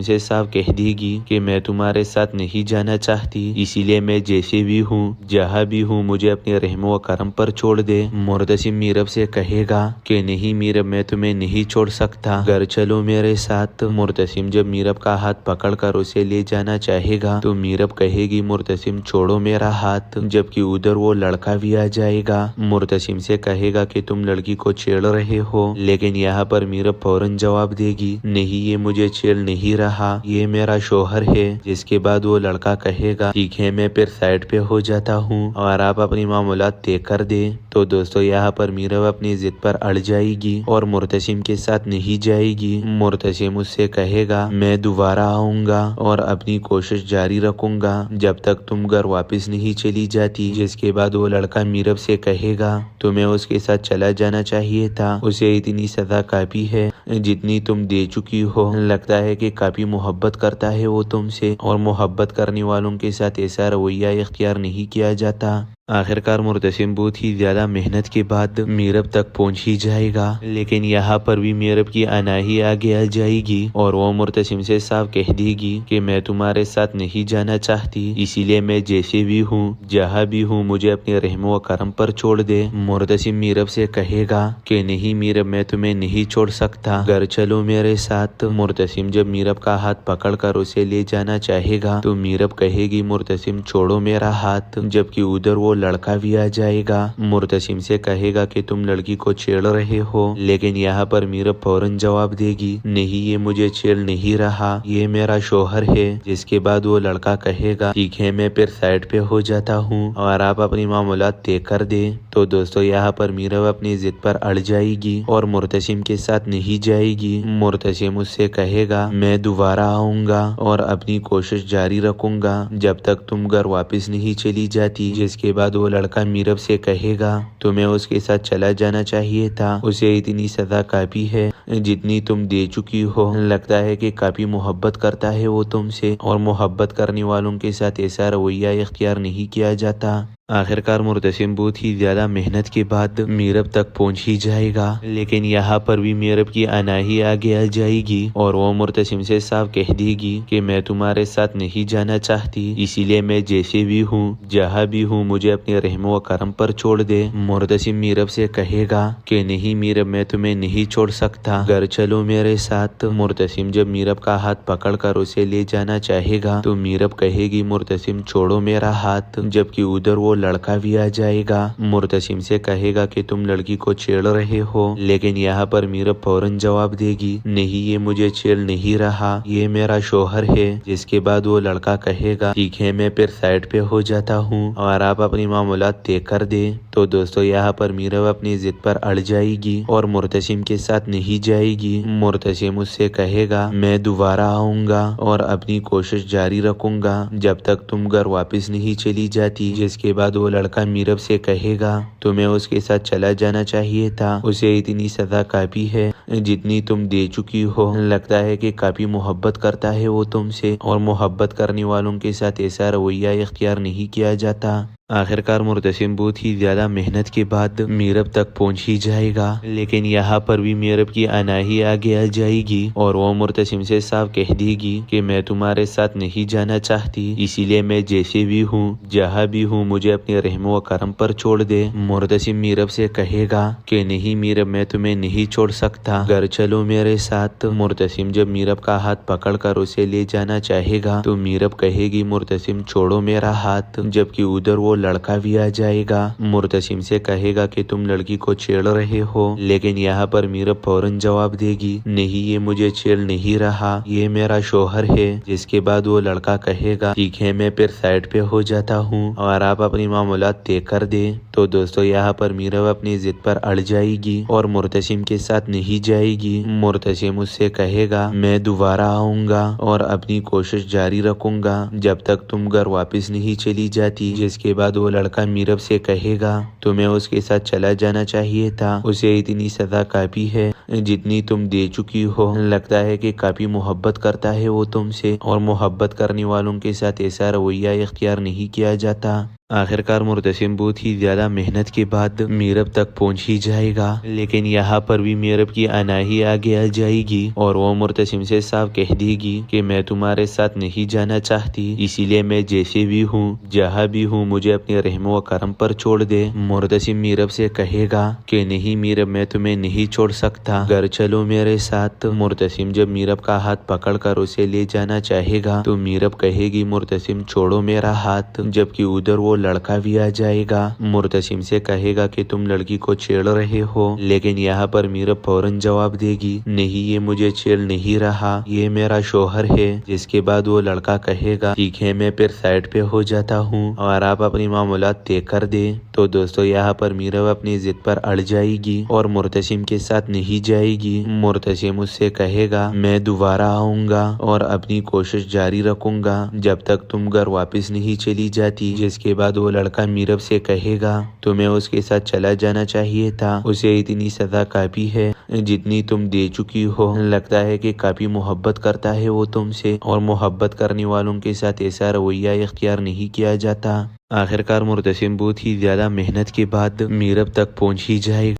से साफ कह देगी कि मैं तुम्हारे साथ नहीं जाना चाहती, इसीलिए मैं जैसे भी हूँ जहाँ भी हूँ मुझे अपने रहमो व करम पर छोड़ दे। मुर्तसिम मीरब से कहेगा कि नहीं मीरब, मैं तुम्हें नहीं छोड़ सकता, घर चलो मेरे साथ। मुर्तसिम जब मीरब का हाथ पकड़कर उसे ले जाना चाहेगा तो मीरब कहेगी मुर्तसिम छोड़ो मेरा हाथ, जबकि उधर वो लड़का भी आ जाएगा। मुर्तसिम से कहेगा कि तुम लड़की को छेड़ रहे हो, लेकिन यहाँ पर मीरब फौरन जवाब देगी नहीं, ये मुझे छेड़ नहीं रहा, ये मेरा शोहर है। जिसके बाद वो लड़का कहेगा ठीक है मैं फिर साइड पे हो जाता हूँ और आप अपनी मामूलात तय कर दे। तो दोस्तों यहाँ पर मीरब अपनी जिद पर अड़ जाएगी और मुर्तसिम के साथ नहीं जाएगी। मुर्तसिम उससे कहेगा मैं दोबारा आऊंगा और अपनी कोशिश जारी रखूंगा जब तक तुम घर वापस नहीं चली जाती। जिसके बाद वो लड़का मीरब से कहेगा तुम्हें उसके साथ चला जाना चाहिए था, उसे इतनी सजा काफी है जितनी तुम दे चुकी हो। लगता है कि काफी मोहब्बत करता है वो तुमसे और मोहब्बत करने वालों के साथ ऐसा रवैया इख्तियार नहीं किया जाता। आखिरकार मुर्तसिम बहुत ही ज्यादा मेहनत के बाद मीरब तक पहुंच ही जाएगा, लेकिन यहाँ पर भी मीरब की अनाही आगे आ जाएगी और वो मुर्तसिम से साफ कह देगी कि मैं तुम्हारे साथ नहीं जाना चाहती, इसीलिए मैं जैसे भी हूँ जहाँ भी हूँ मुझे अपने रहमो व करम पर छोड़ दे। मुर्तसिम मीरब से कहेगा कि नहीं मीरब, मैं तुम्हें नहीं छोड़ सकता, घर चलो मेरे साथ। मुर्तसिम जब मीरब का हाथ पकड़कर उसे ले जाना चाहेगा तो मीरब कहेगी मुर्तसिम छोड़ो मेरा हाथ, जबकि उधर वो लड़का भी आ जाएगा। मुर्तसिम से कहेगा कि तुम लड़की को छेड़ रहे हो, लेकिन यहाँ पर मीरब फौरन जवाब देगी नहीं, ये मुझे छेड़ नहीं रहा, ये मेरा शोहर है। जिसके बाद वो लड़का कहेगा ठीक है मैं फिर साइड पे हो जाता हूँ और आप अपनी मामूलात तय कर दे। तो दोस्तों यहाँ पर मीरब अपनी जिद पर अड़ जाएगी और मुर्तसिम के साथ नहीं जाएगी। मुर्तसिम उससे कहेगा मैं दोबारा आऊंगा और अपनी कोशिश जारी रखूंगा जब तक तुम घर वापस नहीं चली जाती। जिसके बाद वो लड़का मीरब से कहेगा तुम्हें उसके साथ चला जाना चाहिए था, उसे इतनी सजा काफी है जितनी तुम दे चुकी हो। लगता है कि काफी मोहब्बत करता है वो तुमसे और मोहब्बत करने वालों के साथ ऐसा रवैया इख्तियार नहीं किया जाता। आखिरकार मुर्तसिम बहुत ही ज्यादा मेहनत के बाद मीरब तक पहुंच ही जाएगा, लेकिन यहाँ पर भी मीरब की अनाही आगे आ जाएगी और वो मुर्तसिम से साफ कह देगी कि मैं तुम्हारे साथ नहीं जाना चाहती, इसीलिए मैं जैसे भी हूँ जहाँ भी हूँ मुझे अपने रहमो व करम पर छोड़ दे। मुर्तसिम मीरब से कहेगा कि नहीं मीरब, मैं तुम्हें नहीं छोड़ सकता, घर चलो मेरे साथ। मुर्तसिम जब मीरब का हाथ पकड़कर उसे ले जाना चाहेगा तो मीरब कहेगी मुर्तसिम छोड़ो मेरा हाथ, जबकि उधर वो लड़का भी आ जाएगा। मुर्तसिम से कहेगा कि तुम लड़की को छेड़ रहे हो, लेकिन यहाँ पर मीरब फौरन जवाब देगी नहीं, ये मुझे छेड़ नहीं रहा, ये मेरा शोहर है। जिसके बाद वो लड़का कहेगा ठीक है मैं फिर साइड पे हो जाता हूँ और आप अपनी मामूलात तय कर दे। तो दोस्तों यहाँ पर मीरब अपनी जिद पर अड़ जाएगी और मुर्तसिम के साथ नहीं जाएगी। मुर्तसिम उससे कहेगा मैं दोबारा आऊंगा और अपनी कोशिश जारी रखूंगा जब तक तुम घर वापस नहीं चली जाती। जिसके बाद वो लड़का मीरब से कहेगा तुम्हें उसके साथ चला जाना चाहिए था, उसे इतनी सजा काफी है जितनी तुम दे चुकी हो। लगता है कि काफी मोहब्बत करता है वो तुमसे और मोहब्बत करने वालों के साथ ऐसा रवैया इख्तियार नहीं किया जाता। आखिरकार मुर्तसिम बहुत ही ज्यादा मेहनत के बाद मीरब तक पहुंच ही जाएगा, लेकिन यहाँ पर भी मीरब की अनाही आगे आ जाएगी और वो मुर्तसिम से साफ कह देगी कि मैं तुम्हारे साथ नहीं जाना चाहती, इसीलिए मैं जैसे भी हूँ जहाँ भी हूँ मुझे अपने रहम व करम पर छोड़ दे। मुर्तसिम मीरब से कहेगा कि नहीं मीरब, मैं तुम्हें नहीं छोड़ सकता, घर चलो मेरे साथ। मुर्तसिम जब मीरब का हाथ पकड़कर उसे ले जाना चाहेगा तो मीरब कहेगी मुर्तसिम छोड़ो मेरा हाथ, जबकि उधर वो लड़का भी आ जाएगा। मुर्तसिम से कहेगा कि तुम लड़की को छेड़ रहे हो, लेकिन यहाँ पर मीरब फौरन जवाब देगी नहीं, ये मुझे छेड़ नहीं रहा, ये मेरा शोहर है। जिसके बाद वो लड़का कहेगा ठीक है मैं फिर साइड पे हो जाता हूँ और आप अपनी मामूलात तय कर दे। तो दोस्तों यहाँ पर मीरब अपनी जिद पर अड़ जाएगी और मुर्तसिम के साथ नहीं जाएगी। मुर्तसिम उससे कहेगा मैं दोबारा आऊंगा और अपनी कोशिश जारी रखूंगा जब तक तुम घर वापस नहीं चली जाती। जिसके बाद वो लड़का मीरब से कहेगा तुम्हें उसके साथ चला जाना चाहिए था, उसे इतनी सजा काफी है जितनी तुम दे चुकी हो। लगता है कि काफी मोहब्बत करता है वो तुमसे, और मोहब्बत करने वालों के साथ ऐसा रवैया इख्तियार नहीं किया जाता। आखिरकार मुर्तसिम बहुत ही ज्यादा मेहनत के बाद मीरब तक पहुंच ही जाएगा, लेकिन यहाँ पर भी मीरब की अनाही आगे आ जाएगी और वो मुर्तसिम से साफ कह देगी कि मैं तुम्हारे साथ नहीं जाना चाहती, इसीलिए मैं जैसे भी हूँ जहाँ भी हूँ मुझे अपने रहम व करम पर छोड़ दे। मुर्तसिम मीरब से कहेगा कि नहीं मीरब, मैं तुम्हें नहीं छोड़ सकता, घर चलो मेरे साथ। मुर्तसिम जब मीरब का हाथ पकड़कर उसे ले जाना चाहेगा तो मीरब कहेगी मुर्तसिम छोड़ो मेरा हाथ, जबकि उधर वो लड़का भी आ जाएगा। मुर्तसिम से कहेगा कि तुम लड़की को छेड़ रहे हो, लेकिन यहाँ पर मीरब फौरन जवाब देगी नहीं, ये मुझे छेड़ नहीं रहा, ये मेरा शोहर है। जिसके बाद वो लड़का कहेगा ठीक है मैं फिर साइड पे हो जाता हूँ और आप अपनी मामूलात तय कर दे। तो दोस्तों यहाँ पर मीरब अपनी जिद पर अड़ जाएगी और मुर्तसिम के साथ नहीं जाएगी। मुर्तसिम उससे कहेगा मैं दोबारा आऊंगा और अपनी कोशिश जारी रखूंगा जब तक तुम घर वापस नहीं चली जाती। जिसके बाद वो लड़का मीरब से कहेगा तुम्हें उसके साथ चला जाना चाहिए था, उसे इतनी सजा काफी है जितनी तुम दे चुकी हो। लगता है कि काफी मोहब्बत करता है वो तुमसे, और मोहब्बत करने वालों के साथ ऐसा रवैया इख्तियार नहीं किया जाता। आखिरकार मुर्तसिम बहुत ही ज्यादा मेहनत के बाद मीरब तक पहुंच ही जाएगा।